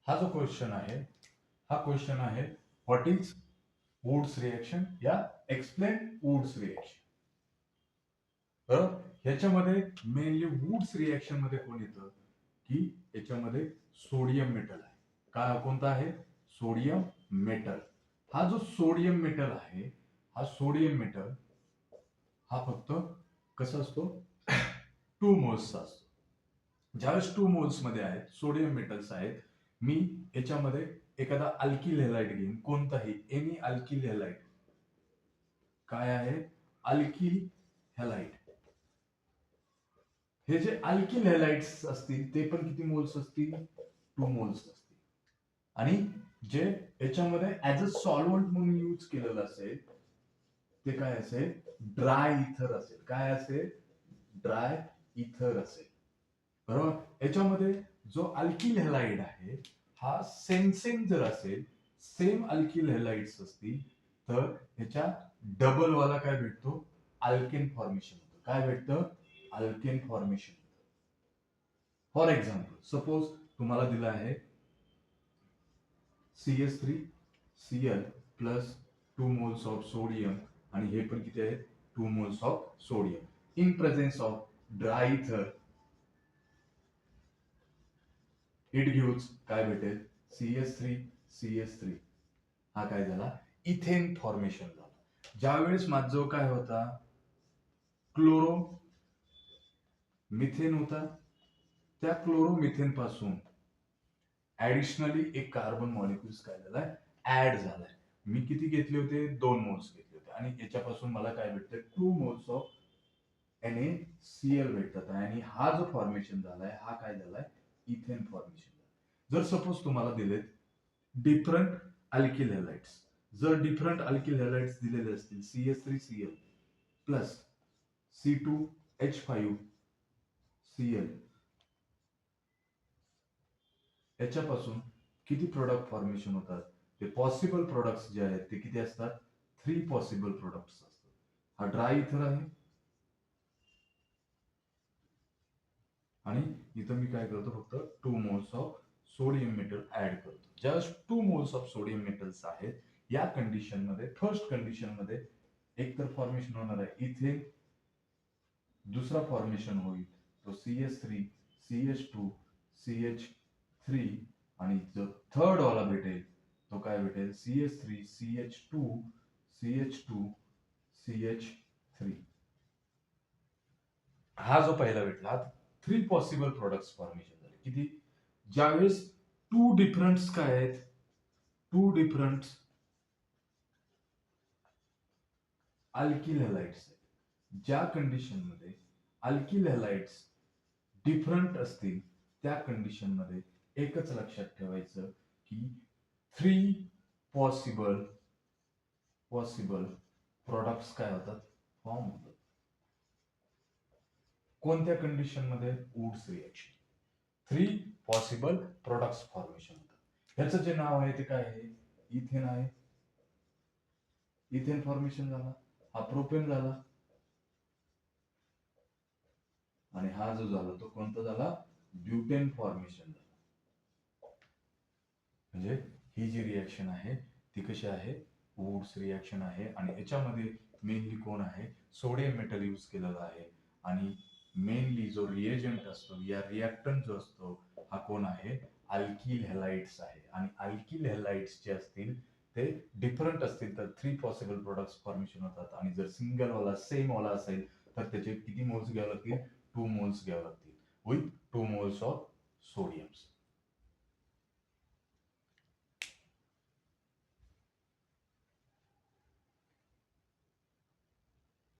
हा जो क्वेश्चन आहे हा क्वेश्चन आहे व्हॉट इज वुड्स रिएक्शन या एक्सप्लेन वुड्स रिएक्शन. बरोबर. ह्याच्यामध्ये मेनली वुड्स रिएक्शन मध्ये कोण येतं की याच्यामध्ये सोडियम मेटल आहे. काय कोणता आहे? Sodium metal. हा जो सोडियम मेटल आहे हा सोडियम मेटल हा फक्त कसा असतो 2 मोल्सचा असतो. ज्यावेळेस 2 मोल्स मध्ये आहेत सोडियम मेटल्स आहेत, मी याच्यामध्ये एखादा अल्किल हॅलाइड घेईन, कोणताही एनी अल्किल हॅलाइड. काय आहे? Alkyl halide. हे जे अल्किल हॅलाइड्स असतील ते पण किती मोल्स असतील? 2 मोल्स असतील. आणि जे याच्यामध्ये ऍज अ सॉल्व्हंट म्हणून यूज केलेलं असेल ते काय असेल? ड्राय इथर असेल. काय असेल? ड्राय इथर असेल. बरोबर. याच्यामध्ये जो अल्किल हॅलाइड आहे हा सेम जर असेल, सेम अल्किल हॅलाइड्स असतील तर ह्याच्या डबल वाला काय भेटतो? अल्केन फॉर्मेशन होतं. काय भेटतं? Alkane formation. For example suppose तुम्हाला दिलं आहे CH3Cl plus 2 moles of sodium आणि हे पण किती आहे? 2 moles of sodium in presence of dry इथर. इट गिव्स काय भेटेल? CH3 हा काय झाला? इथेन फॉर्मेशन झाला. ज्यावेळेस माझं काय होता? क्लोरो मिथेन होता. त्या क्लोरोमिथेन पासून ऍडिशनली एक कार्बन मॉलिक्युल्स काय झालाय? ऍड झालाय. मी किती घेतले होते? 2 मोल्स घेतले होते आणि याच्यापासून मला काय भेटतं? 2 मोल्स ऑफ NaCl भेटतात आणि हा जो फॉर्मेशन झालाय हा काय झालाय? Ethane formation. जर सपोज तुम्हाला दिलेत डिफरंट अल्किल हॅलाइड्स, जर डिफरंट अल्किल हॅलाइड्स दिलेले असतील CH3Cl प्लस C2H5Cl याच्यापासून किती प्रोडक्ट फॉर्मेशन होतात? ते पॉसिबल प्रोडक्ट्स जे आहेत ते किती असतात? 3 पॉसिबल प्रोडक्ट्स असतात. हा ड्राय इथर आहे आणि इथं मी काय करतो? फक्त 2 moles of sodium metal add करतो. ज्यावेळेस 2 मोल्स ऑफ सोडियम मेटल्स आहेत या कंडिशन मध्ये, फर्स्ट कंडिशन मध्ये एक तर फॉर्मेशन होणार आहे इथेन, दुसरा फॉर्मेशन होईल तो CH3 CH2 CH3 आणि जो थर्ड वाला भेटेल तो काय भेटेल? CH3 CH2 CH2 CH3. हा जो पहिला भेटला 3 पॉसिबल प्रोडक्ट्स फॉर्मेशन झाले. किती? ज्यावेळेस 2 डिफरंट्स काय आहेत? 2 डिफरंट अल्किल हॅलाइड्स. ज्या कंडिशन मध्ये अल्किल हॅलाइड्स डिफरंट असतील त्या कंडिशन मध्ये एकच लक्षात ठेवायचं की 3 पॉसिबल प्रोडक्ट्स काय होतात? फॉर्म होतात. कोणत्या कंडिशन मध्ये? Wurtz reaction. 3 possible products formation होतात. ह्याचं जे नाव आहे ते काय आहे? इथेन आहे. इथेन फॉर्मेशन झाला. हा प्रोपेन झाला आणि हा जो झाला तो कोणता झाला? ब्युटेन फॉर्मेशन झाला. म्हणजे ही जी रिएक्शन आहे ती कशी आहे? वुड्स रिएक्शन आहे आणि याच्यामध्ये मेनली कोण आहे? सोडियम मेटल यूज केलेला आहे आणि मेनली जो रिएजंट असतो या रिएक्टंट जो असतो हा कोण आहे? अल्किल हॅलाइड्स आहे. आणि अल्किल हॅलाइड्स जे असतील ते डिफरंट असतील तर 3 पॉसिबल प्रोडक्ट्स फॉर्मेशन होतात आणि जर सिंगल वाला सेम वाला असेल तर त्याचे किती मोल्स घ्यावे लागतील? 2 मोल्स घ्यावे लागतील विथ 2 मोल्स ऑफ सोडियम.